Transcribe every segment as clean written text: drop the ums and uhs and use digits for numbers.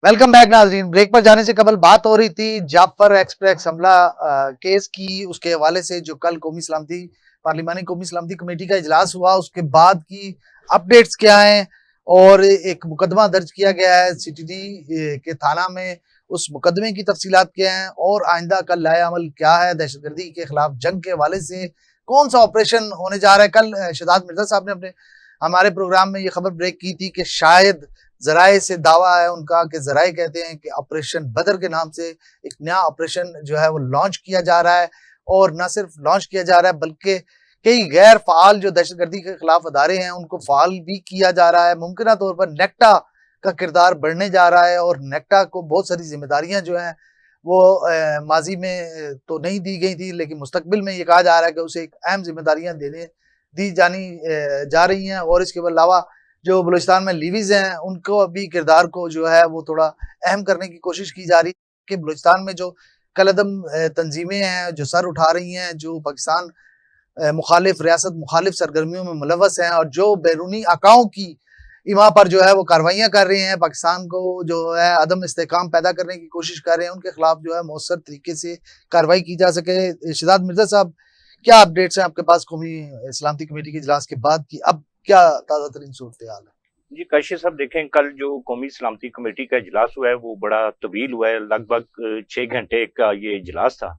Welcome back नाजरीन। Break पर जाने से कबल बात हो रही थी जाफर एक्सप्रेस हमला केस की, उसके हवाले से जो कल कौमी सलामती पार्लिमानी कौमी सलामती कमेटी का इजलास हुआ उसके बाद की अपडेट्स क्या हैं। और एक मुकदमा दर्ज किया गया है सीटीडी के थाना में, उस मुकदमे की तफसीलात क्या हैं और आइंदा कल लाए अमल क्या है। दहशतगर्दी के खिलाफ जंग के हवाले से कौन सा ऑपरेशन होने जा रहा है। कल शहजाद मिर्जा साहब ने अपने हमारे प्रोग्राम में ये खबर ब्रेक की थी कि शायद जराए से दावा है उनका कि जराए कहते हैं कि ऑपरेशन बदर के नाम से एक नया ऑपरेशन जो है वो लॉन्च किया जा रहा है। और न सिर्फ लॉन्च किया जा रहा है बल्कि कई गैर फाल जो दहशतगर्दी के खिलाफ अदारे हैं उनको फाल भी किया जा रहा है। मुमकिन तौर पर नेक्टा का किरदार बढ़ने जा रहा है और नेक्टा को बहुत सारी जिम्मेदारियां जो हैं वो माजी में तो नहीं दी गई थी, लेकिन मुस्तकबिल में ये कहा जा रहा है कि उसे एक अहम जिम्मेदारियां देने दी जानी जा रही हैं। और इसके अलावा जो बलूचिस्तान में लीवीज हैं उनको अभी किरदार को जो है वो थोड़ा अहम करने की कोशिश की जा रही है कि बलूचिस्तान में जो कलदम तंजीमें हैं जो सर उठा रही हैं, जो पाकिस्तान मुखालिफ रियासत मुखालिफ सरगर्मियों में मुलवस हैं और जो बैरूनी आकाओं की इमा पर जो है वो कार्रवाइयां कर रहे हैं, पाकिस्तान को जो है अदम इस्तेकाम पैदा करने की कोशिश कर रहे हैं, उनके खिलाफ जो है मौसर तरीके से कार्रवाई की जा सके। शहजाद मिर्जा साहब, क्या अपडेट्स हैं आपके पास कौमी सलामती कमेटी के इजलास के बाद की? अब क्या ताज़ा तरीन सूरत हाल है? जी काशी साहब, देखें कल जो कौमी सलामती कमेटी का इजलास हुआ है वो बड़ा तवील हुआ है, लगभग 6 घंटे का ये इजलास था।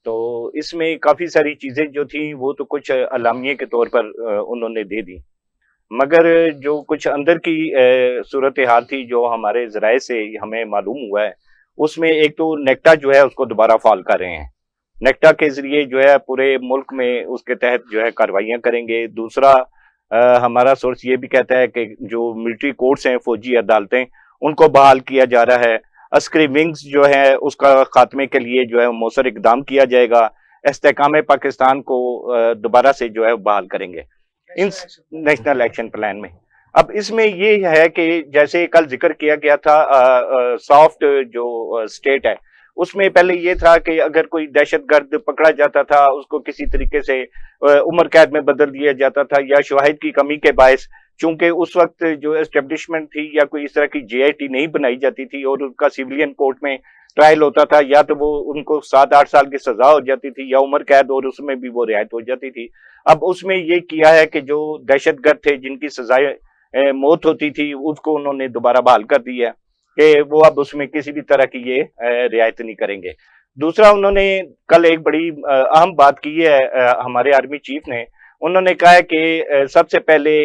तो इसमें काफी सारी चीजें जो थी वो तो कुछ अलामिये के तौर पर उन्होंने दे दी, मगर जो कुछ अंदर की सूरत हाल थी जो हमारे जराये से हमें मालूम हुआ है, उसमें एक तो नेक्टा जो है उसको दोबारा फाल कर रहे हैं। नेक्टा के जरिए जो है पूरे मुल्क में उसके तहत जो है कार्रवाइयां करेंगे। दूसरा, हमारा सोर्स ये भी कहता है कि जो मिलिट्री कोर्ट्स हैं, फौजी अदालतें, उनको बहाल किया जा रहा है। अस्करी विंग्स जो है उसका खात्मे के लिए जो है मौसर इकदाम किया जाएगा। इस्तेकाम पाकिस्तान को दोबारा से जो है बहाल करेंगे इन नेशनल एक्शन प्लान में। अब इसमें ये है कि जैसे कल जिक्र किया गया था, सॉफ्ट जो स्टेट है उसमें पहले ये था कि अगर कोई दहशतगर्द पकड़ा जाता था उसको किसी तरीके से उम्र कैद में बदल दिया जाता था, या शवाहिद की कमी के बायस, चूंकि उस वक्त जो एस्टेब्लिशमेंट थी या कोई इस तरह की जेआईटी नहीं बनाई जाती थी और उनका सिविलियन कोर्ट में ट्रायल होता था, या तो वो उनको 7-8 साल की सजा हो जाती थी या उम्र कैद, और उसमें भी वो रियायत हो जाती थी। अब उसमें ये किया है कि जो दहशतगर्द थे जिनकी सजाएं मौत होती थी उसको उन्होंने दोबारा बहाल कर दिया कि वो अब उसमें किसी भी तरह की ये रियायत नहीं करेंगे। दूसरा, उन्होंने कल एक बड़ी अहम बात की है, हमारे आर्मी चीफ ने, उन्होंने कहा है कि सबसे पहले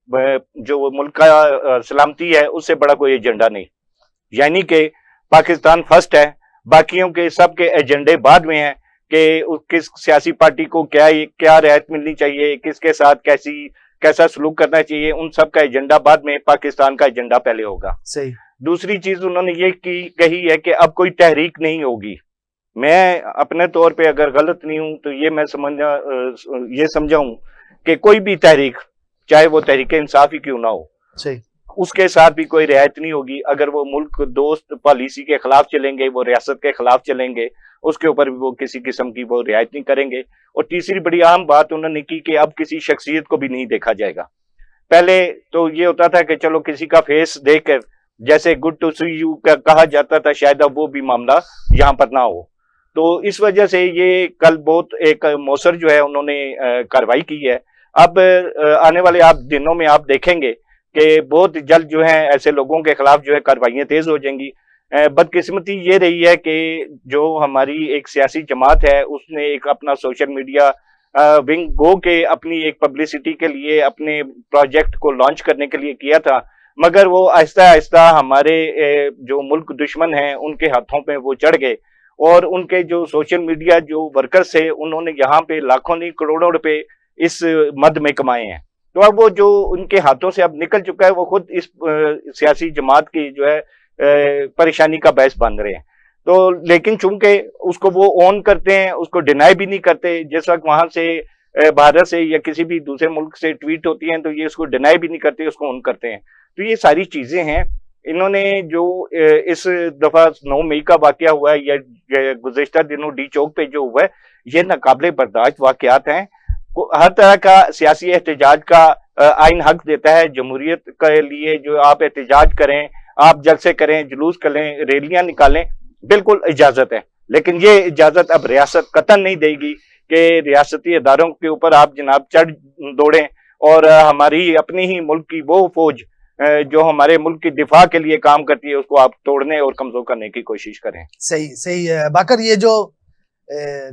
जो मुल्क का सलामती है उससे बड़ा कोई एजेंडा नहीं, यानी कि पाकिस्तान फर्स्ट है, बाकियों के सबके एजेंडे बाद में हैं कि किस सियासी पार्टी को क्या क्या रियायत मिलनी चाहिए, किसके साथ कैसा सलूक करना चाहिए, उन सब का एजेंडा बाद में, पाकिस्तान का एजेंडा पहले होगा। सही। दूसरी चीज उन्होंने ये कही है कि अब कोई तहरीक नहीं होगी। मैं अपने तौर पे अगर गलत नहीं हूं तो ये समझाऊं कि कोई भी तहरीक, चाहे वो तहरीक इंसाफ ही क्यों ना हो, सही, उसके साथ भी कोई रियायत नहीं होगी। अगर वो मुल्क दोस्त पॉलिसी के खिलाफ चलेंगे, वो रियासत के खिलाफ चलेंगे, उसके ऊपर भी वो किसी किस्म की वो रियायत नहीं करेंगे। और तीसरी बड़ी अहम बात उन्होंने की कि अब किसी शख्सियत को भी नहीं देखा जाएगा। पहले तो ये होता था कि चलो किसी का फेस देखकर, जैसे गुड टू सी यू कहा जाता था, शायद अब वो भी मामला यहाँ पर ना हो। तो इस वजह से ये कल बहुत एक मौसर जो है उन्होंने कार्रवाई की है। अब आने वाले आप दिनों में आप देखेंगे कि बहुत जल्द जो है ऐसे लोगों के खिलाफ जो है कार्रवाइयां तेज हो जाएंगी। बदकिस्मती ये रही है कि जो हमारी एक सियासी जमात है उसने एक अपना सोशल मीडिया विंग गो के अपनी एक पब्लिसिटी के लिए अपने प्रोजेक्ट को लॉन्च करने के लिए किया था, मगर वो आहिस्ता आहिस्ता हमारे जो मुल्क दुश्मन हैं उनके हाथों पे वो चढ़ गए, और उनके जो सोशल मीडिया जो वर्कर्स थे उन्होंने यहाँ पे लाखों नहीं करोड़ों रुपए इस मद में कमाए हैं। तो अब वो जो उनके हाथों से अब निकल चुका है वो खुद इस सियासी जमात की जो है परेशानी का बायस बन रहे हैं। तो लेकिन चूंकि उसको वो ऑन करते हैं, उसको डिनाई भी नहीं करते। जिस वक्त वहां से भारत से या किसी भी दूसरे मुल्क से ट्वीट होती हैं तो ये उसको डिनाई भी नहीं करते, उसको ऑन करते हैं। तो ये सारी चीजें हैं। इन्होंने जो इस दफा 9 मई का वाकया हुआ है या गुज़िश्ता दिनों डी चौक पे जो हुआ है, ये नाकाबिले बर्दाश्त वाकयात हैं। हर तरह का सियासी एहतजाज का आइन हक देता है जमहूरियत के लिए, जो आप एहतजाज करें, आप जलसे करें, जुलूस करें, रैलियां निकालें, बिल्कुल इजाजत है। लेकिन ये इजाजत अब रियासत कतई नहीं देगी कि रियासती इदारों के ऊपर आप जनाब चढ़ दौड़ें और हमारी अपनी ही मुल्क की वो फौज जो हमारे मुल्क की दिफा के लिए काम करती है उसको आप तोड़ने और कमजोर करने की कोशिश करें। सही सही है बाकर। ये जो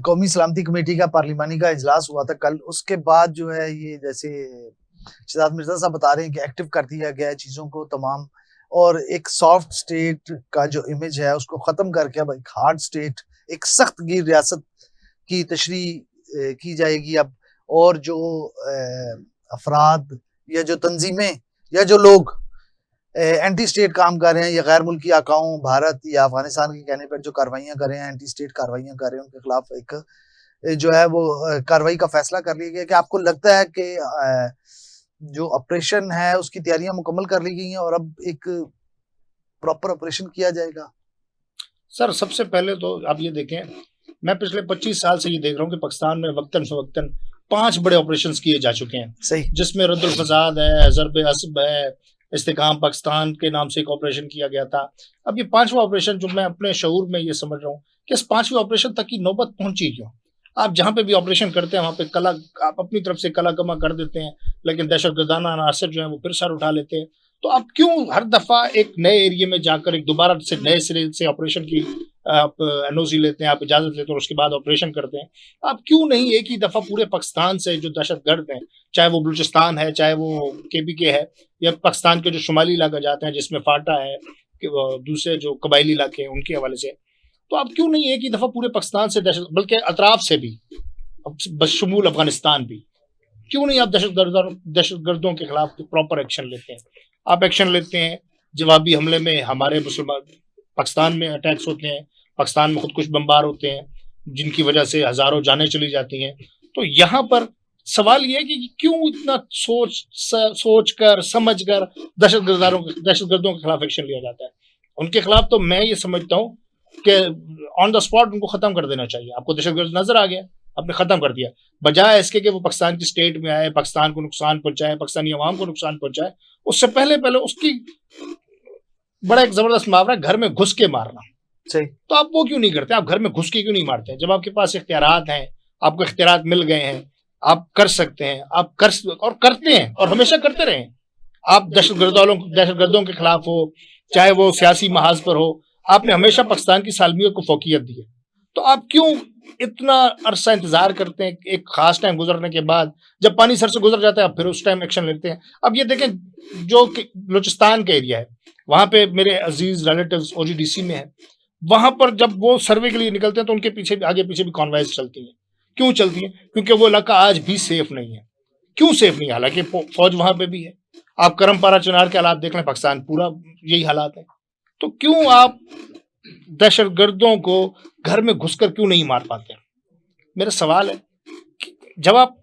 कौमी सलामती कमेटी का पार्लिमानी का इजलास हुआ था कल, उसके बाद जो है ये जैसे शहजाद मिर्जा साहब बता रहे हैं कि एक्टिव कर दिया गया है चीजों को तमाम, और एक सॉफ्ट स्टेट का जो इमेज है उसको खत्म करके अब एक हार्ड स्टेट, एक सख्त गिर रियासत की तशरी की जाएगी अब। और जो अफराद या जो तंजीमें या जो लोग एंटी स्टेट काम कर रहे हैं या गैर मुल्की आकाओं भारत या अफगानिस्तान के कहने पर जो कार्रवाइयां कर रहे हैं, एंटी स्टेट कार्रवाइयां कर रहे हैं, उनके खिलाफ एक जो है वो कार्रवाई का फैसला कर लिया गया। कि आपको लगता है कि जो ऑपरेशन है उसकी तैयारियां मुकम्मल कर ली गई हैं और अब एक प्रॉपर ऑपरेशन किया जाएगा? सर सबसे पहले तो आप ये देखें, मैं पिछले 25 साल से ये देख रहा हूँ कि पाकिस्तान में वक्तन फवक्तन 5 बड़े ऑपरेशंस किए जा चुके हैं। सही। जिसमें रद्दुल फसाद है, ज़रब असब है, इस्तेकाम पाकिस्तान के नाम से एक ऑपरेशन किया गया था। अब ये 5वां ऑपरेशन जो मैं अपने शऊर में ये समझ रहा हूँ कि इस 5वें ऑपरेशन तक की नौबत पहुंची क्यों। आप जहाँ पे भी ऑपरेशन करते हैं वहाँ पे कला, आप अपनी तरफ से कला कमा कर देते हैं, लेकिन दहशतगर्दाना अनासर जो है वो फिर सर उठा लेते हैं। तो आप क्यों हर दफा एक नए एरिया में जाकर एक दोबारा से नए सिरे से ऑपरेशन की आप एनओसी लेते हैं, आप इजाजत लेते हैं और उसके बाद ऑपरेशन करते हैं? आप क्यों नहीं एक ही दफा पूरे पाकिस्तान से जो दहशतगर्द हैं, चाहे वो बलूचिस्तान है, चाहे वो केपीके है, या पाकिस्तान के जो शुमाली इलाका जाते हैं जिसमें फाटा है, कि दूसरे जो कबायली इलाके हैं उनके हवाले से, तो आप क्यों नहीं एक ही दफा पूरे पाकिस्तान से दहशत, बल्कि अतराफ से भी, बशमूल अफगानिस्तान भी, क्यों नहीं आप दहशतगर्दों के खिलाफ प्रॉपर एक्शन लेते हैं? आप एक्शन लेते हैं, जवाबी हमले में हमारे मुसलमान पाकिस्तान में अटैक्स होते हैं, पाकिस्तान में खुदकुश बमबार होते हैं, जिनकी वजह से हजारों जानें चली जाती हैं। तो यहाँ पर सवाल ये है कि क्यों इतना सोच कर समझ कर दहशतगर्दों के खिलाफ एक्शन लिया जाता है? उनके खिलाफ तो मैं ये समझता हूँ कि ऑन द स्पॉट उनको खत्म कर देना चाहिए। आपको दहशतगर्द नजर आ गया, आपने खत्म कर दिया, बजाय इसके कि वो पाकिस्तान की स्टेट में आए, पाकिस्तान को नुकसान पहुंचाए, पाकिस्तानी अवाम को नुकसान पहुंचाए। उससे पहले उसकी बड़ा एक जबरदस्त मुहावरा, घर में घुस के मारना। सही। तो आप वो क्यों नहीं करते? आप घर में घुस के क्यों नहीं मारते हैं? जब आपके पास इख्तियारात हैं, आपको इख्तियारात मिल गए हैं, आप कर सकते हैं, आप करते हैं और हमेशा करते रहे। आप दहशतगर्दों के खिलाफ हो, चाहे वो सियासी महाज पर हो, आपने हमेशा पाकिस्तान की सालमियत को फोकियत दी है। तो आप क्यों इतना अरसा इंतजार करते हैं? एक खास टाइम गुजरने के बाद जब पानी सर से गुजर जाता है, फिर उस टाइम एक्शन लेते हैं। अब ये देखें, जो बलूचिस्तान का एरिया है, वहां पे मेरे अजीज रिलेटिव्स ओजीडीसी में है, वहां पर जब वो सर्वे के लिए निकलते हैं तो उनके पीछे आगे पीछे भी कॉन्वॉयज चलती हैं। क्यों चलती हैं? क्योंकि वो इलाका आज भी सेफ नहीं है। क्यों सेफ नहीं है? हालांकि फौज वहां पे भी है। आप करमपारा चिनार के हालात देख लें, पाकिस्तान पूरा यही हालात है। तो क्यों आप दहशतगर्दों को घर में घुसकर क्यों नहीं मार पाते? मेरा सवाल है। जब आप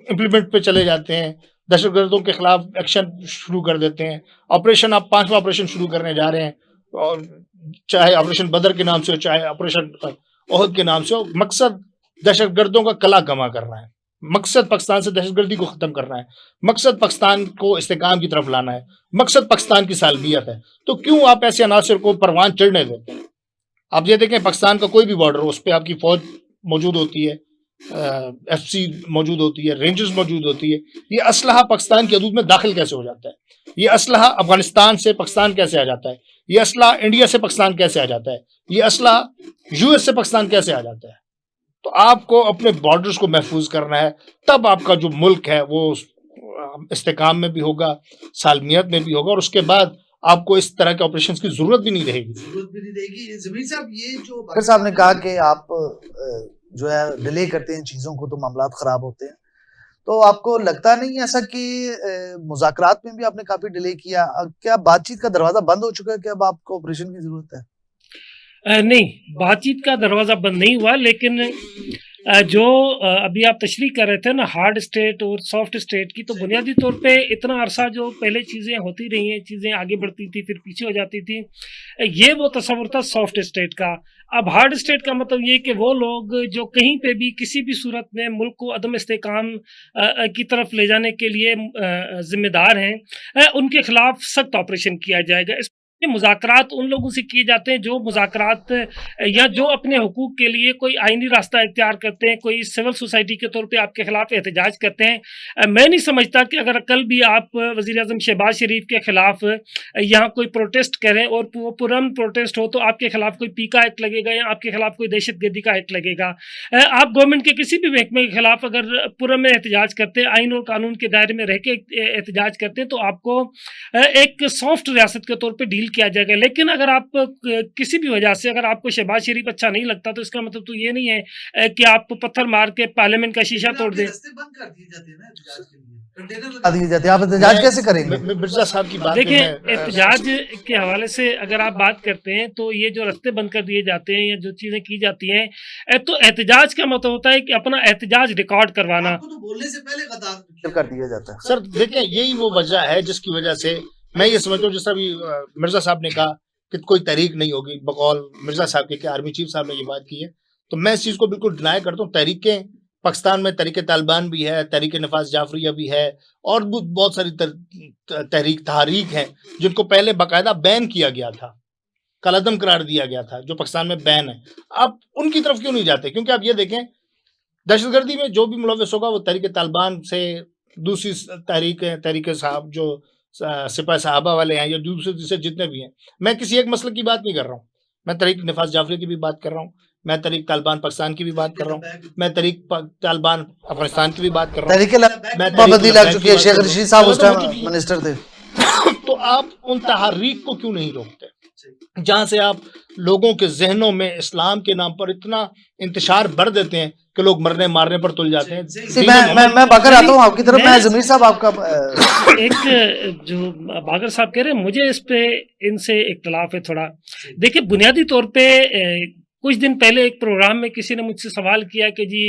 इम्प्लीमेंट पे चले जाते हैं, दहशतगर्दों के खिलाफ एक्शन शुरू कर देते हैं, ऑपरेशन, आप 5वां ऑपरेशन शुरू करने जा रहे हैं, और चाहे ऑपरेशन बदर के नाम से हो, चाहे ऑपरेशन ओहद के नाम से हो, मकसद दहशतगर्दों का कला गमा करना है, मकसद पाकिस्तान से दहशतगर्दी को खत्म करना है, मकसद पाकिस्तान को इस्तेकाम की तरफ लाना है, मकसद पाकिस्तान की सालमियत है। तो क्यों आप ऐसे अनासर को परवान चढ़ने देते हैं? आप ये देखें, पाकिस्तान का कोई भी बॉर्डर हो, उस पर आपकी फौज मौजूद होती है, FC मौजूद होती है, रेंजर्स मौजूद होती है। ये असलहा पाकिस्तान की हदूद में दाखिल कैसे हो जाता है? ये असलहा अफगानिस्तान से पाकिस्तान कैसे आ जाता है? ये असलहा इंडिया से पाकिस्तान कैसे आ जाता है? ये असलहा US से पाकिस्तान कैसे आ जाता है? तो आपको अपने बॉर्डर्स को महफूज करना है, तब आपका जो मुल्क है वो इस्तेकाम में भी होगा, सालमियत में भी होगा, और उसके बाद आपको इस तरह के ऑपरेशंस की जरूरत भी नहीं रहेगी। ज़मीर साहब, ये जो बाकर साहब ने कहा कि आप जो है डिले करते हैं चीजों को तो मामलात खराब होते हैं, तो आपको लगता नहीं ऐसा कि मुज़ाकरात में भी आपने काफी डिले किया? क्या बातचीत का दरवाजा बंद हो चुका है कि अब आपको ऑपरेशन की जरूरत है? नहीं, बातचीत का दरवाज़ा बंद नहीं हुआ, लेकिन जो अभी आप तशरीह कर रहे थे ना हार्ड स्टेट और सॉफ्ट स्टेट की, तो बुनियादी तौर पे इतना अरसा जो पहले चीज़ें होती रही हैं, चीज़ें आगे बढ़ती थी फिर पीछे हो जाती थी, ये वो तस्वुर था सॉफ्ट स्टेट का। अब हार्ड स्टेट का मतलब ये कि वो लोग जो कहीं पे भी किसी भी सूरत में मुल्क को अदम इस्तेकाम की तरफ ले जाने के लिए जिम्मेदार हैं, उनके खिलाफ सख्त ऑपरेशन किया जाएगा। ये मुज़ाकरात उन लोगों से किए जाते हैं जो मुज़ाकरात या जो अपने हुकूक के लिए कोई आइनी रास्ता इख्तियार करते हैं, कोई सिविल सोसाइटी के तौर पे आपके खिलाफ एहतजाज करते हैं। मैं नहीं समझता कि अगर कल भी आप वज़ीर-ए-आज़म शहबाज शरीफ के खिलाफ यहाँ कोई प्रोटेस्ट करें और वो पुरअमन प्रोटेस्ट हो, तो आपके खिलाफ कोई पीका एक्ट लगेगा या आपके खिलाफ कोई दहशतगर्दी का एक्ट लगेगा। आप गवर्नमेंट के किसी भी महकमे के खिलाफ अगर पुरअमन एहतजाज करते हैं, आइन और कानून के दायरे में रह के एहतजाज करते हैं, तो आपको एक सॉफ्ट रियासत के तौर पर डील किया जाएगा। लेकिन अगर आप किसी भी वजह से अगर आपको शहबाज शरीफ अच्छा नहीं लगता, तो इसका मतलब तो ये नहीं है कि आप पत्थर मार के पार्लियामेंट का शीशा तोड़ दें। बंद कर दिए जाते हैं ना एहतजाज के लिए, कंटेनर लगा दिए जाते हैं, आप एहतजाज कैसे करेंगे? मिर्जा साहब की बात देखिए, एहतजाज के हवाले से अगर आप बात करते हैं, तो ये जो रास्ते बंद कर दिए जाते हैं या जो चीजें की जाती हैं, तो एहतजाज का मतलब होता है कि अपना एहतजाज रिकॉर्ड करवाना। आपको तो बोलने से पहले कतार कर दिया जाता है। सर देखिए, यही वो वजह है जिसकी वजह से मैं ये समझता हूँ, जैसा अभी मिर्जा साहब ने कहा कि कोई तहरीक नहीं होगी, बकौल मिर्जा साहब के कि आर्मी चीफ साहब ने ये बात की है, तो मैं इस चीज़ को बिल्कुल डिनाई करता हूँ। तहरीकें पाकिस्तान में तहरीक तालिबान भी है, तहरीक नफास जाफरिया भी है, और बहुत सारी तहरीक हैं जिनको पहले बाकायदा बैन किया गया था, कलअदम करार दिया गया था, जो पाकिस्तान में बैन है। आप उनकी तरफ क्यों नहीं जाते? क्योंकि आप ये देखें, दहशतगर्दी में जो भी मुलव्वस होगा वो तहरीक तालिबान से, दूसरी तहरीक साहब जो सिपाही साहबा वाले हैं या दूसरे जितने भी हैं, मैं किसी एक मसले की बात नहीं कर रहा हूँ, मैं तहरीक नफास जाफरी की भी बात कर रहा हूँ, मैं तहरीक तालिबान पाकिस्तान की भी बात कर रहा हूँ, मैं तहरीक तालिबान अफगानिस्तान की भी बात कर रहा हूँ, पाबंदी लग चुकी है, शेख रशीद साहब उस टाइम मिनिस्टर थे। तो आप उन तहरीक को क्यों नहीं रोकते, जहां से आप लोगों के जहनों में इस्लाम के नाम पर इतना इंतशार भर देते हैं कि लोग मरने मारने पर तुल जाते हैं। मैं बागर आता हूँ आपकी तरफ, मैं जमीर साहब आपका एक जो बागर साहब कह रहे हैं, मुझे इस पे इनसे इख्तलाफ है थोड़ा। देखिए, बुनियादी तौर पे कुछ दिन पहले एक प्रोग्राम में किसी ने मुझसे सवाल किया कि जी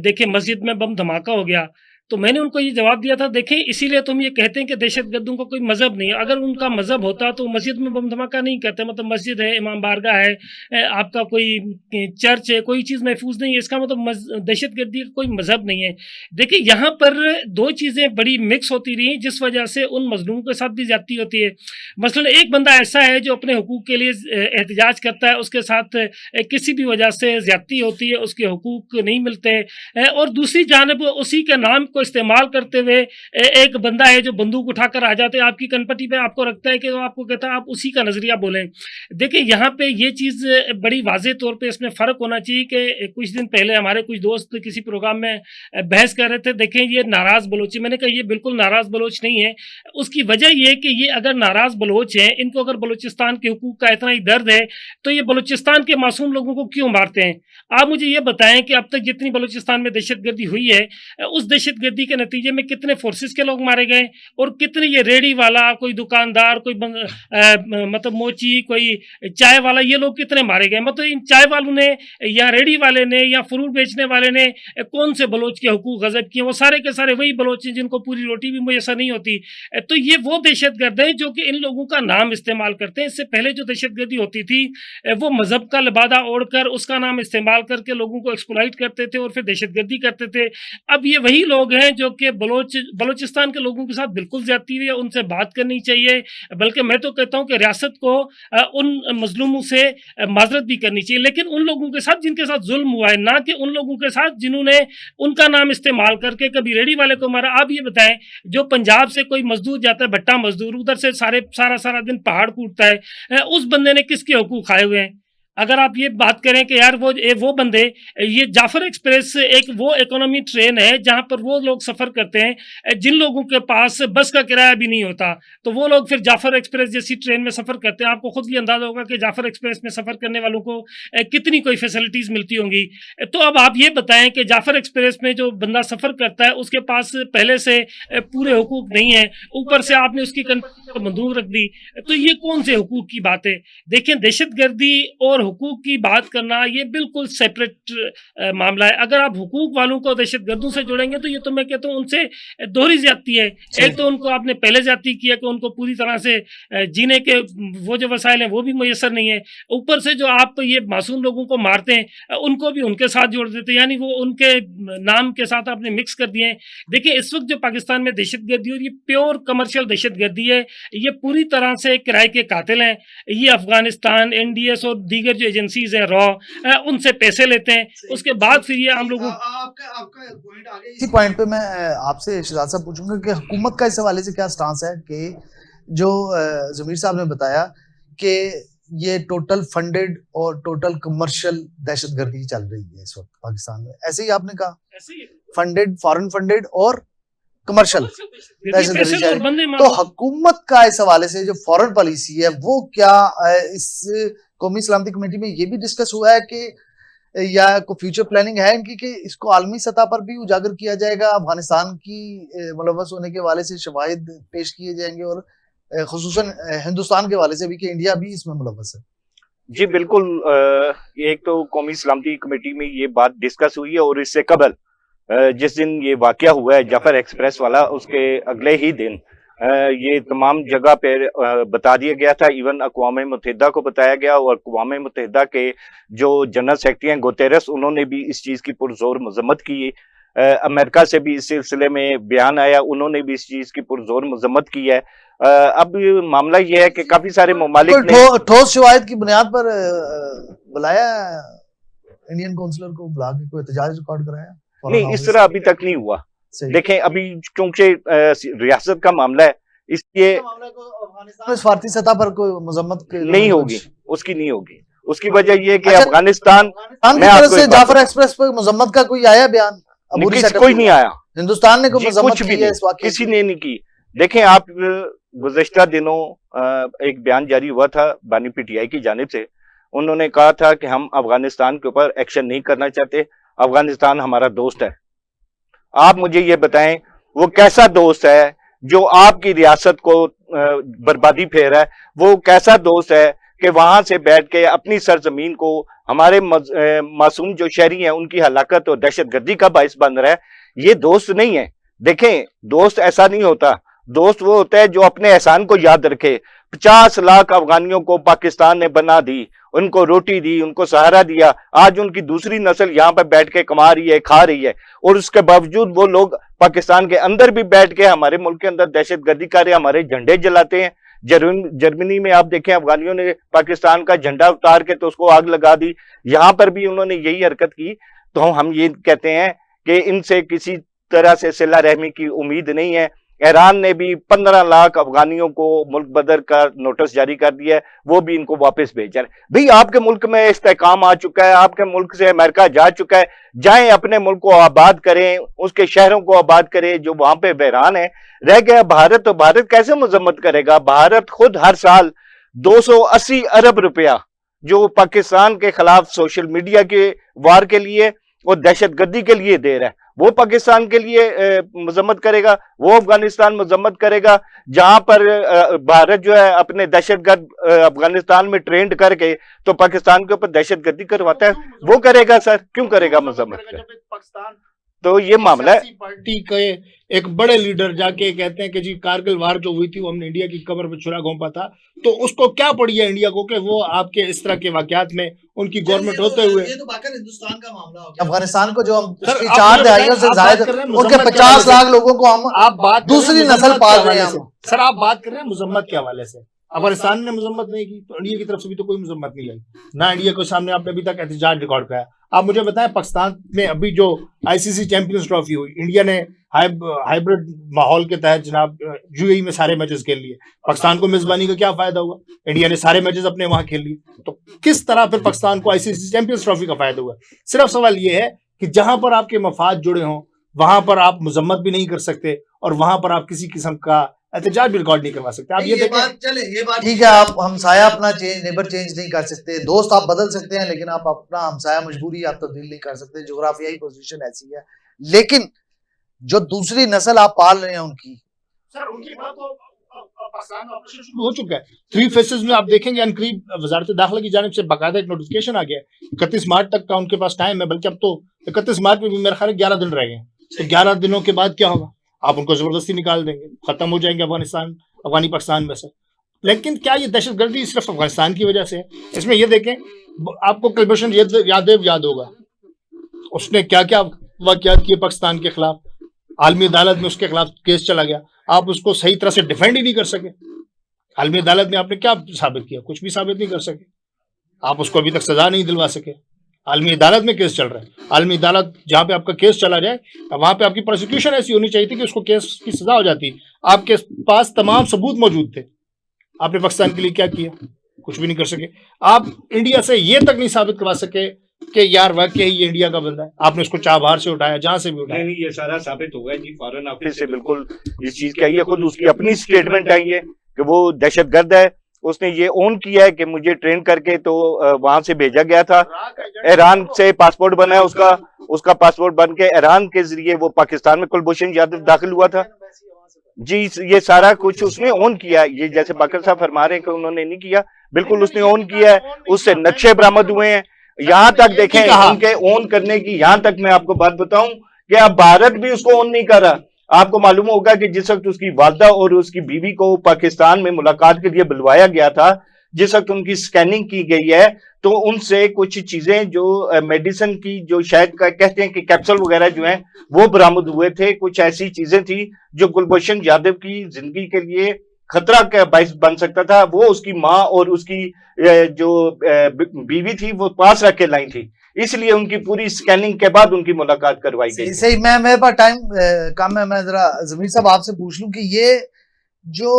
देखिए मस्जिद में बम धमाका हो गया, तो मैंने उनको ये जवाब दिया था, देखें इसीलिए तुम ये कहते हैं कि दहशतगर्दों का कोई मजहब नहीं है। अगर उनका मजहब होता तो मस्जिद में बम धमाका नहीं करते। मतलब मस्जिद है, इमाम बारगाह है, आपका कोई चर्च है, कोई चीज़ महफूज नहीं है, इसका मतलब दहशतगर्दी का कोई मजहब नहीं है। देखिए, यहाँ पर दो चीज़ें बड़ी मिक्स होती रही, जिस वजह से उन मजलूमों के साथ भी ज्यादती होती है। मसलन एक बंदा ऐसा है जो अपने हुकूक के लिए एहतजाज करता है, उसके साथ किसी भी वजह से ज्यादती होती है, उसके हुकूक नहीं मिलते, और दूसरी जानब उसी के नाम को इस्तेमाल करते हुए एक बंदा है जो बंदूक उठाकर आ जाते हैं आपकी कनपटी पे, आपको रखता है कि आपको कहता है आप उसी का नजरिया बोलें। देखिए, यहाँ पे ये चीज़ बड़ी वाज़ेह तौर पे इसमें फ़र्क होना चाहिए कि कुछ दिन पहले हमारे कुछ दोस्त किसी प्रोग्राम में बहस कर रहे थे, देखें ये नाराज़ बलोच है। मैंने कहा ये बिल्कुल नाराज़ बलोच नहीं है। उसकी वजह ये कि ये अगर नाराज़ बलोच हैं, इनको अगर बलूचिस्तान के हुकूक का इतना ही दर्द है, तो ये बलूचिस्तान के मासूम लोगों को क्यों मारते हैं? आप मुझे ये बताएं कि अब तक जितनी बलूचिस्तान में दहशतगर्दी हुई है, उस दहशतगर्दी के नतीजे में कितने फोर्सेस के लोग मारे गए, और कितने ये रेडी वाला, कोई दुकानदार, कोई मतलब मोची, कोई चाय वाला, ये लोग कितने मारे गए। मतलब इन चाय वालों ने या रेडी वाले ने या फ्रूट बेचने वाले ने कौन से बलोच के हुकूक गजब किए? वो सारे के सारे वही बलोच हैं जिनको पूरी रोटी भी मुयसर नहीं होती। तो ये वो दहशतगर्द हैं जो कि इन लोगों का नाम इस्तेमाल करते हैं। इससे पहले जो दहशतगर्दी होती थी वो मजहब का लिबादा ओढ़कर उसका नाम इस्तेमाल करके लोगों को एक्सप्लॉइट करते थे और फिर दहशतगर्दी करते थे। अब ये वही लोग हैं जो कि बलूचिस्तान के लोगों के साथ बिल्कुल ज्यादती हुई है, उनसे बात करनी चाहिए। बल्कि मैं तो कहता हूं कि रियासत को उन मजलूमों से माजरत भी करनी चाहिए, लेकिन उन लोगों के साथ जिनके साथ जुल्म हुआ है, ना कि उन लोगों के साथ जिन्होंने उनका नाम इस्तेमाल करके कभी रेडी वाले को मारा। आप ये बताएं, जो पंजाब से कोई मजदूर जाता है, भट्टा मजदूर, उधर से सारा दिन पहाड़ कूटता है, उस बंदे ने किसके हुकूक खाए हुए हैं? अगर आप ये बात करें कि यार वो बंदे, ये जाफर एक्सप्रेस एक वो इकोनॉमी ट्रेन है जहां पर वो लोग सफ़र करते हैं जिन लोगों के पास बस का किराया भी नहीं होता, तो वो लोग फिर जाफर एक्सप्रेस जैसी ट्रेन में सफ़र करते हैं। आपको खुद भी अंदाज़ा होगा कि जाफर एक्सप्रेस में सफ़र करने वालों को कितनी कोई फैसिलिटीज़ मिलती होंगी। तो अब आप ये बताएं कि जाफर एक्सप्रेस में जो बंदा सफ़र करता है उसके पास पहले से पूरे हुकूक नहीं है, ऊपर से आपने उसकी बंदूक रख दी, तो ये कौन से हुकूक की बात है? देखें, दहशतगर्दी और हुकूक की बात करना ये बिल्कुल सेपरेट मामला है। अगर आप हुकूक वालों को दहशतगर्दों से जोड़ेंगे तो ये तो मैं कहता हूँ उनसे दोहरी ज्यादती है। एक तो उनको आपने पहले ज्यादती किया कि उनको पूरी तरह से जीने के वो जो वसाइल हैं वो भी मुयसर नहीं है, ऊपर से जो आप ये मासूम लोगों को मारते हैं उनको भी उनके साथ जोड़ देते हैं, यानी वो उनके नाम के साथ आपने मिक्स कर दिए हैं। देखिए इस वक्त जो पाकिस्तान में दहशतगर्दी और ये प्योर कमर्शियल दहशतगर्दी है, ये पूरी तरह से किराए के कातिल हैं। ये अफगानिस्तान, एनडीएस और दीगर जो एजेंसीज हैं रॉ, उनसे पैसे लेते हैं, उसके बाद फिर ये हम लोगों आपका पॉइंट आ गया। इसी पॉइंट पे मैं आपसे शहजाद साहब पूछूंगा कि हुकूमत का इस हवाले से क्या स्टांस है कि जो जमीर साहब ने बताया कि ये टोटल फंडेड और टोटल कमर्शियल दहशतगर्दी चल रही है इस वक्त पाकिस्तान में, ऐसे ही आपने कहा, फंडेड, फॉरेन फंडेड और कमर्शियल दहशतगर्दी। तो हुकूमत का इस हवाले से जो फॉरेन पॉलिसी है वो क्या इस कौमी सलामती कमेटी में ये भी डिस्कस हुआ है कि या कोई फ्यूचर प्लानिंग है इनकी कि इसको आलमी सतह पर भी उजागर किया जाएगा, अफगानिस्तान की मुलव्वस होने के हवाले से शवाहिद पेश किए जाएंगे और खुसूसन हिंदुस्तान के हवाले से भी कि इंडिया भी इसमें मुलव्वस है? जी बिल्कुल, एक तो कौमी सलामती कमेटी में ये बात डिस्कस हुई है और इससे कबल जिस दिन ये वाकया हुआ है जाफर एक्सप्रेस वाला, उसके अगले ही दिन ये तमाम जगह पर बता दिया गया था। इवन अक़वाम मुत्तहिदा को बताया गया और अक़वाम मुत्तहिदा के जो जनरल सेक्रेटरी हैं गुतेरस, उन्होंने भी इस चीज़ की पुरजोर मजम्मत की। अमेरिका से भी इस सिलसिले में बयान आया, उन्होंने भी इस चीज़ की पुरजोर मजम्मत की है। अब मामला ये है कि काफ़ी सारे ममालिक ने ठोस शवाहिद की बुनियाद पर बुलाया इंडियन काउंसलर को, बुला के कोई एहतजाज रिकॉर्ड कराया? नहीं, इस तरह अभी तक नहीं हुआ। देखें अभी क्योंकि रियासत का मामला है, इसलिए भारतीय सतह पर कोई मजम्मत नहीं होगी, उसकी नहीं होगी। उसकी वजह ये कि अच्छा, अफगानिस्तान से जाफर एक्सप्रेस पर मजम्मत का कोई आया बयान? कोई नहीं आया, हिंदुस्तान ने कोई मजम्मत की है इस वाकये? किसी ने नहीं की। देखें आप, गुज़श्ता दिनों एक बयान जारी हुआ था बानी पीटीआई की जानिब से, उन्होंने कहा था कि हम अफगानिस्तान के ऊपर एक्शन नहीं करना चाहते, अफगानिस्तान हमारा दोस्त है। आप मुझे ये बताएं वो कैसा दोस्त है जो आपकी रियासत को बर्बादी फेर है? वो कैसा दोस्त है कि वहां से बैठ के अपनी सरजमीन को हमारे मासूम जो शहरी हैं उनकी हलाकत और दहशतगर्दी का बाइस बन रहा है? ये दोस्त नहीं है। देखें दोस्त ऐसा नहीं होता, दोस्त वो होता है जो अपने एहसान को याद रखे। 50 लाख अफगानियों को पाकिस्तान ने बना दी, उनको रोटी दी, उनको सहारा दिया। आज उनकी दूसरी नस्ल यहाँ पर बैठ के कमा रही है, खा रही है, और उसके बावजूद वो लोग पाकिस्तान के अंदर भी बैठ के हमारे मुल्क के अंदर दहशतगर्दी कर रहे हैं, हमारे झंडे जलाते हैं। जर्मनी में आप देखें अफगानियों ने पाकिस्तान का झंडा उतार के तो उसको आग लगा दी, यहाँ पर भी उन्होंने यही हरकत की। तो हम ये कहते हैं कि इनसे किसी तरह से सिला रहमी की उम्मीद नहीं है। ईरान ने भी 15 लाख अफगानियों को मुल्क बदर का नोटिस जारी कर दिया है, वो भी इनको वापस भेजा है। भाई आपके मुल्क में इस्तेकाम आ चुका है, आपके मुल्क से अमेरिका जा चुका है, जाएं अपने मुल्क को आबाद करें, उसके शहरों को आबाद करें जो वहां पे बहरान है। रह गया भारत, तो भारत कैसे मजम्मत करेगा? भारत खुद हर साल 280 अरब रुपया जो पाकिस्तान के खिलाफ सोशल मीडिया के वार के लिए और दहशतगर्दी के लिए दे रहा है, वो पाकिस्तान के लिए मजम्मत करेगा? वो अफगानिस्तान मजम्मत करेगा जहां पर भारत जो है अपने दहशतगर्द अफगानिस्तान में ट्रेंड करके तो पाकिस्तान के ऊपर दहशतगर्दी करवाता है? वो करेगा सर, क्यों करेगा मजम्मत? पाकिस्तान तो ये मामला है। पार्टी के एक बड़े लीडर जाके कहते हैं कि जी कारगिल वार जो हुई थी वो हमने इंडिया की कब्र पे छुरा घोंपा था, तो उसको क्या पड़ी है इंडिया को कि वो आपके इस तरह के वाकयात में उनकी गवर्नमेंट होते हुए? ये तो बाकायदा हिंदुस्तान का मामला हो गया। अफगानिस्तान को जो हम 4 दहाइयों से ज्यादा उनके 50 लाख लोगों को हम आप बात दूसरी नस्ल पाल रहे हैं। सर आप बात कर रहे हैं मजम्मत के हवाले से, अफगानिस्तान ने मजम्मत नहीं की तो इंडिया की तरफ से भी तो कोई मजम्मत नहीं लगी ना। इंडिया को सामने आपने अभी तक एहतजाज रिकॉर्ड कराया। आप मुझे बताएं पाकिस्तान में अभी जो आईसीसी चैंपियंस ट्रॉफी हुई, इंडिया ने हाइब्रिड माहौल के तहत जनाब यूएई में सारे मैचेस खेल लिए। पाकिस्तान को मेजबानी का क्या फायदा हुआ? इंडिया ने सारे मैचेस अपने वहां खेल लिए, तो किस तरह फिर पाकिस्तान को आईसीसी चैंपियंस ट्रॉफी का फायदा हुआ? सिर्फ सवाल ये है कि जहां पर आपके मफाद जुड़े हों वहां पर आप मजम्मत भी नहीं कर सकते और वहां पर आप किसी किस्म का एहतजाज भी रिकॉर्ड नहीं करवा सकते। आप ये बात ठीक है, आप हमसाया अपना नेबर चेंज नहीं कर सकते, दोस्त आप बदल सकते हैं, लेकिन आप अपना हमसाया मजबूरी आप तब्दील नहीं कर सकते, जोग्राफियाई पोजीशन ऐसी है। लेकिन जो दूसरी नस्ल आप पाल रहे हैं उनकी सर उनकी बात तो पाकिस्तान में ऑपरेशन शुरू हो चुका है 3 फेसेस में। आप देखेंगे करीब वजारत दाखिला की जानिब से बाकायदा एक नोटिफिकेशन आ गया 31 मार्च तक का उनके पास टाइम है, बल्कि अब तो 31 मार्च में भी मेरे ख्याल 11 दिन रह गए। तो 11 दिनों के बाद क्या होगा? आप उनको जबरदस्ती निकाल देंगे, खत्म हो जाएंगे अफगानी पाकिस्तान में से। लेकिन क्या ये दहशतगर्दी सिर्फ अफगानिस्तान की वजह से है? इसमें ये देखें, आपको कुलभूषण यादव याद होगा, उसने क्या क्या वाकयात किए पाकिस्तान के खिलाफ। आलमी अदालत में उसके खिलाफ केस चला गया, आप उसको सही तरह से डिफेंड ही नहीं कर सके। आलमी अदालत में आपने क्या साबित किया? कुछ भी साबित नहीं कर सके। आप उसको अभी तक सजा नहीं दिलवा सके। आलमी अदालत में केस चल रहा है। आलमी अदालत जहां पे आपका केस चला जाए, वहां पे आपकी प्रोसिक्यूशन ऐसी होनी चाहिए थी कि उसको केस की सजा हो जाती। आपके पास तमाम सबूत मौजूद थे। आपने पाकिस्तान के लिए क्या किया? कुछ भी नहीं कर सके। आप इंडिया से ये तक नहीं साबित करवा सके कि यार वाकई ये इंडिया का बंदा है। आपने उसको चाबहार से उठाया, जहां से भी उठाया। नहीं, ये सारा साबित हो गया जी। फॉरेन ऑफिस से बिल्कुल इस चीज की आई है, खुद उसकी अपनी स्टेटमेंट आई है कि वो दहशतगर्द है। उसने ये ओन किया है कि मुझे ट्रेन करके तो वहां से भेजा गया था। ईरान से पासपोर्ट बना है उसका पासपोर्ट बन के ईरान के जरिए वो पाकिस्तान में कुलभूषण यादव दाखिल हुआ था जी। ये सारा कुछ उसने ओन किया। ये जैसे बाकर साहब फरमा रहे हैं कि उन्होंने नहीं किया, बिल्कुल उसने ओन किया है। उससे नक्शे बरामद हुए हैं। यहाँ तक देखें उनके ओन करने की, यहाँ तक मैं आपको बात बताऊं कि अब भारत भी उसको ओन नहीं कर रहा। आपको मालूम होगा कि जिस वक्त उसकी वालदा और उसकी बीवी को पाकिस्तान में मुलाकात के लिए बुलवाया गया था, जिस वक्त उनकी स्कैनिंग की गई है, तो उनसे कुछ चीजें जो मेडिसिन की जो शायद कहते हैं कि कैप्सूल वगैरह जो हैं वो बरामद हुए थे। कुछ ऐसी चीजें थी जो कुलभूषण यादव की जिंदगी के लिए खतरा का बाइस बन सकता था। वो उसकी माँ और उसकी जो बीवी थी वो पास रख के लाई थी, इसलिए उनकी पूरी स्कैनिंग के बाद उनकी मुलाकात करवाई गई। सही, मैं मेरे पास टाइम कम है। मैं जरा जमीर साहब आपसे पूछ लूं कि ये जो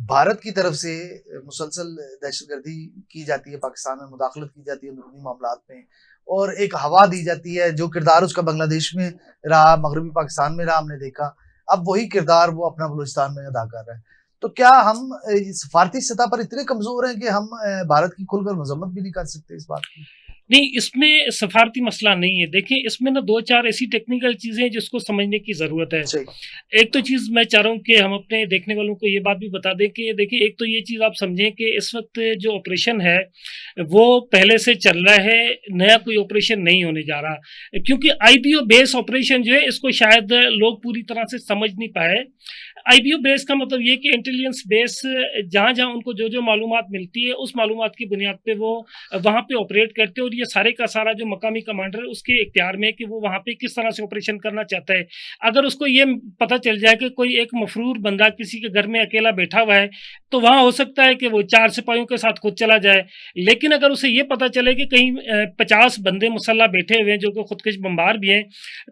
भारत की तरफ से मुसलसल दहशतगर्दी की जाती है, पाकिस्तान में मुदाखलत की जाती है अंदरूनी मामलात में, और एक हवा दी जाती है, जो किरदार उसका बांग्लादेश में रहा, मगरबी पाकिस्तान में रहा, हमने देखा, अब वही किरदार वो अपना बलूचिस्तान में अदा कर रहा है। तो क्या हम सफारती सतह पर इतने कमजोर हैं कि हम भारत की खुलकर मजम्मत भी नहीं कर सकते इस बात की? नहीं, इसमें सफारती मसला नहीं है। देखिए, इसमें ना 2-4 ऐसी टेक्निकल चीज़ें हैं जिसको समझने की ज़रूरत है। एक तो चीज़ मैं चाह रहा हूँ कि हम अपने देखने वालों को ये बात भी बता दें कि देखिए, एक तो ये चीज़ आप समझें कि इस वक्त जो ऑपरेशन है वो पहले से चल रहा है, नया कोई ऑपरेशन नहीं होने जा रहा। क्योंकि आईबीओ बेस ऑपरेशन जो है, इसको शायद लोग पूरी तरह से समझ नहीं पाए। आईबीओ बेस का मतलब ये कि इंटेलिजेंस बेस, जहाँ जहाँ उनको जो जो मालूमात मिलती है, उस मालूमात की बुनियाद पे वो वहाँ पे ऑपरेट करते हैं, और ये सारे का सारा जो मकामी कमांडर है उसके इख्तियार में है कि वो वहाँ पे किस तरह से ऑपरेशन करना चाहता है। अगर उसको ये पता चल जाए कि कोई एक मफरूर बंदा किसी के घर में अकेला बैठा हुआ है, तो वहाँ हो सकता है कि वो 4 सिपाहियों के साथ खुद चला जाए। लेकिन अगर उसे ये पता चले कि कहीं 50 बंदे मुसल्ला बैठे हुए हैं जो कि खुदकश बम्बार भी हैं,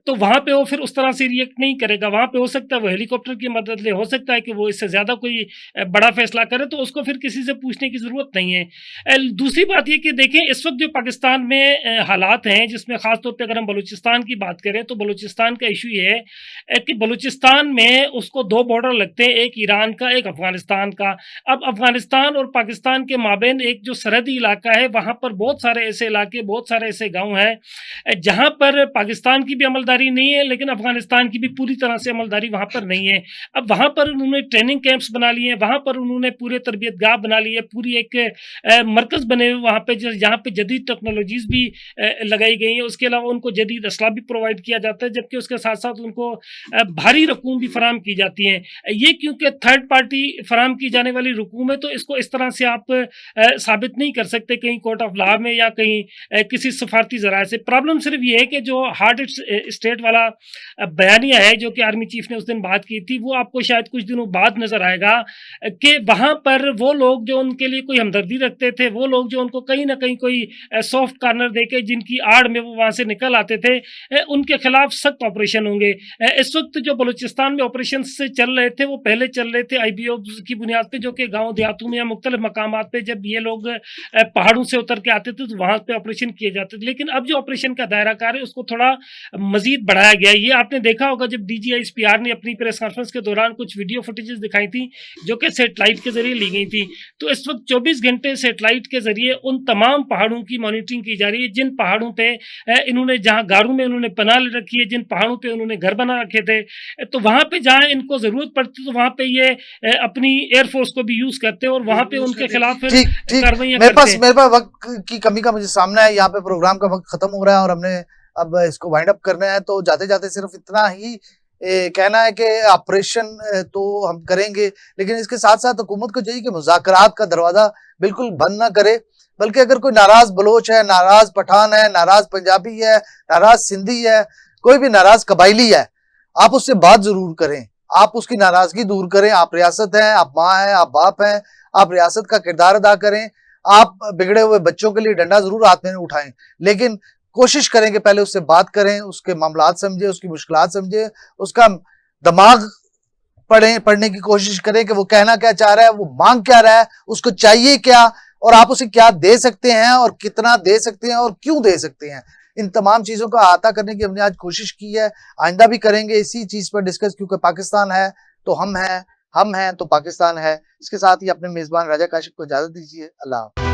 तो वहाँ पे वो फिर उस तरह से रिएक्ट नहीं करेगा। वहाँ पे हो सकता है वो हेलीकॉप्टर की मदद ले, हो सकता है कि वो इससे ज़्यादा कोई बड़ा फैसला करे, तो उसको फिर किसी से पूछने की ज़रूरत नहीं है। दूसरी बात ये कि देखें, इस वक्त जो पाकिस्तान में हालात हैं, जिसमें ख़ास तौर पे अगर हम बलूचिस्तान की बात करें, तो बलूचिस्तान का इशू ये है कि बलूचिस्तान में उसको 2 बॉर्डर लगते हैं, एक ईरान का, एक अफ़गानिस्तान का। अब अफ़गानिस्तान और पाकिस्तान के माबैन एक जो सरहदी इलाका है, वहाँ पर बहुत सारे ऐसे इलाके, बहुत सारे ऐसे गाँव हैं जहाँ पर पाकिस्तान की भी अमलदारी नहीं है, लेकिन अफ़गानिस्तान की भी पूरी तरह से अमलदारी वहाँ पर नहीं है। अब वहाँ पर उन्होंने ट्रेनिंग कैंप्स बना लिए हैं, वहाँ पर उन्होंने पूरे तरबियत गाह बना लिए, पूरी एक मरकज़ बने हुए वहाँ पे, जहाँ पे जदीद टेक्नोलॉजीज़ भी लगाई गई हैं। उसके अलावा उनको जदीद असलाह भी प्रोवाइड किया जाता है, जबकि उसके साथ साथ उनको भारी रकूम भी फराम की जाती हैं। ये क्योंकि थर्ड पार्टी फराम की जाने वाली रकूम है, तो इसको इस तरह से आप साबित नहीं कर सकते कहीं कोर्ट ऑफ लॉ में या कहीं किसी सफारती ज़राए से। प्रॉब्लम सिर्फ ये है कि जो हार्ड स्टेट वाला बयानिया है जो कि आर्मी चीफ ने उस दिन बात की थी, वो आपको शायद कुछ दिनों बाद नजर आएगा कि वहां पर वो लोग जो उनके लिए कोई हमदर्दी रखते थे, वो लोग जो उनको कहीं ना कहीं कोई सॉफ्ट कॉर्नर देके जिनकी आड़ में वो वहां से निकल आते थे, उनके खिलाफ सख्त ऑपरेशन होंगे। इस वक्त जो बलूचिस्तान में ऑपरेशन से चल रहे थे, वो पहले चल रहे थे आईबीओ की बुनियाद पे, जो कि गांव देहातों में या मुख्तलिफ मकामात पे जब ये लोग पहाड़ों से उतर के आते थे तो वहां पे ऑपरेशन किए जाते थे, लेकिन अब जो ऑपरेशन का दायरा कार है उसको थोड़ा मजीद बढ़ाया गया है। ये आपने देखा होगा जब DGISPR ने अपनी प्रेस कॉन्फ्रेंस के दौरान कुछ वीडियो फुटेजेस दिखाई थी जो कि सेटेलाइट के जरिए ली गई थी। तो इस वक्त 24 घंटे सेटेलाइट के जरिए उन तमाम पहाड़ों की मॉनिटरिंग की जा रही है जिन पहाड़ों पे इन्होंने, जहां गारों में उन्होंने पनाह ले रखी है, जिन पहाड़ों पे उन्होंने घर बना रखे थे, तो वहां पे जहां इनको जरूरत पड़ती तो वहां पे ये अपनी एयरफोर्स को भी यूज करते हैं और वहां पे उनके खिलाफ कार्रवाइयां करते हैं। मेरे पास वक्त की कमी का मुझे सामना है, यहाँ पे प्रोग्राम का वक्त खत्म हो रहा है और हमने अब इसको वाइंड अप करना है, तो जाते जाते सिर्फ इतना ही कहना है कि ऑपरेशन तो हम करेंगे, लेकिन इसके साथ साथ हुकूमत को चाहिए कि मुज़ाकरात का दरवाजा बिल्कुल बंद ना करे, बल्कि अगर कोई नाराज बलोच है, नाराज पठान है, नाराज पंजाबी है, नाराज सिंधी है, कोई भी नाराज कबायली है, आप उससे बात जरूर करें, आप उसकी नाराजगी दूर करें। आप रियासत हैं, आप माँ हैं, आप बाप हैं, आप रियासत का किरदार अदा करें। आप बिगड़े हुए बच्चों के लिए डंडा जरूर हाथ में उठाएं, लेकिन कोशिश करें कि पहले उससे बात करें, उसके मामलात समझे, उसकी मुश्किलात समझे, उसका दिमाग पढ़ने की कोशिश करें कि वो कहना क्या चाह रहा है, वो मांग क्या रहा है, उसको चाहिए क्या, और आप उसे क्या दे सकते हैं और कितना दे सकते हैं और क्यों दे सकते हैं। इन तमाम चीजों का अहाता करने की हमने आज कोशिश की है, आइंदा भी करेंगे इसी चीज पर डिस्कस, क्योंकि पाकिस्तान है तो हम हैं तो पाकिस्तान है। इसके साथ ही अपने मेजबान राजा काशिफ को इजाजत दीजिए। अल्लाह।